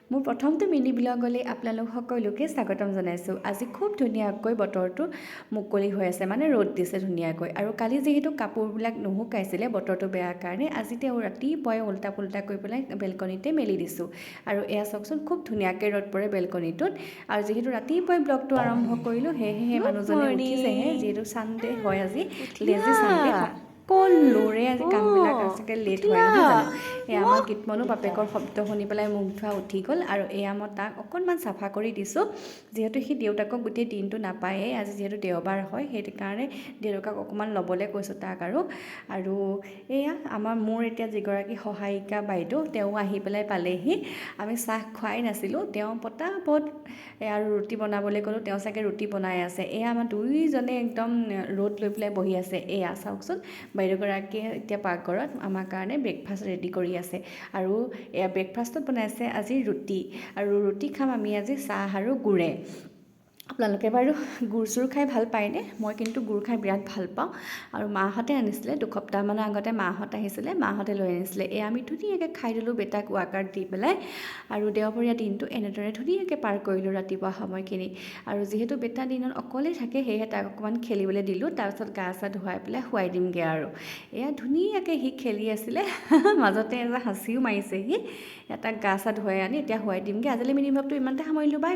মোৰ প্ৰথমটো মিনি ব্লগলৈ আপোনালোক সকলোকে স্বাগতম জনাইছোঁ। আজি খুব ধুনীয়াকৈ বতৰটো মুকলি হৈ আছে, মানে ৰ'দ দিছে ধুনীয়াকৈ। আৰু কালি যিহেতু কাপোৰবিলাক নুশুকাইছিলে বতৰটো বেয়া কাৰণে, আজি তেওঁ ৰাতিপুৱাই উল্টা পুল্টা কৰি পেলাই বেলকনিতে মেলি দিছোঁ। আৰু এয়া চাওকচোন, খুব ধুনীয়াকৈ ৰ'দ পৰে বেলকনিটোত। আৰু যিহেতু ৰাতিপুৱাই ব্লগটো আৰম্ভ কৰিলোঁ, সেয়েহে সেই মানুহজনে উঠিছেহে, যিহেতু ছানডে হয় আজি, লেজি ছানডে। সকলোৰে আজি কামবিলাক আচলতে লেট হয়, নহয় জানো? এয়া আমাৰ গীতমনো বাপেকৰ শব্দ শুনি পেলাই মুখ ধোৱা উঠি গ'ল। আৰু এয়া মই তাক অকণমান চাফা কৰি দিছোঁ, যিহেতু সি দেউতাকক গোটেই দিনটো নাপায়েই। আজি যিহেতু দেওবাৰ হয়, সেইটো কাৰণে দেউতাকক অকণমান ল'বলৈ কৈছোঁ তাক। আৰু এয়া মোৰ এতিয়া যিগৰাকী সহায়িকা বাইদেউ, তেওঁ আহি পেলাই পালেহি। আমি চাহ খুৱাই নাছিলোঁ, তেওঁ পটাপট আৰু ৰুটি বনাবলৈ ক'লোঁ, তেওঁ চাগে ৰুটি বনাই আছে। এয়া আমাৰ দুইজনে একদম ৰ'দ লৈ পেলাই বহি আছে। এয়া চাওকচোন, বাইদেউগৰাকীয়ে এতিয়া পাকঘৰত আমাৰ কাৰণে ব্ৰেকফাষ্ট ৰেডি কৰি আছে। আৰু এয়া ব্ৰেকফাষ্টত বনাইছে আজি ৰুটি, আৰু ৰুটি খাম আমি আজি চাহ আৰু গুড়ে। আপোনালোকে বাৰু গুড় চুৰ খাই ভাল পায়নে? মই কিন্তু গুড় খাই বিৰাট ভাল পাওঁ। আৰু মাহঁতে আনিছিলে, দুসপ্তাহমানৰ আগতে মাহঁত আহিছিলে, মাহঁতে লৈ আনিছিলে। এয়া আমি ধুনীয়াকৈ খাই দিলোঁ বেটাক ৱাকাৰত দি পেলাই। আৰু দেওবৰীয়া দিনটো এনেদৰে ধুনীয়াকৈ পাৰ কৰিলোঁ ৰাতিপুৱা সময়খিনি। আৰু যিহেতু বেটা দিনত অকলেই থাকে, সেয়েহে তাক অকণমান খেলিবলৈ দিলোঁ। তাৰপিছত গা চা ধুৱাই পেলাই শুৱাই দিমগৈ। আৰু এয়া ধুনীয়াকৈ সি খেলি আছিলে, মাজতে এজাক হাঁচিও মাৰিছে সি। তাক গা চা ধুৱাই আনি এতিয়া শুৱাই দিমগৈ। আজিলৈ মিনি ব্লগটো ইমানতে সামৰিলোঁ, বাই।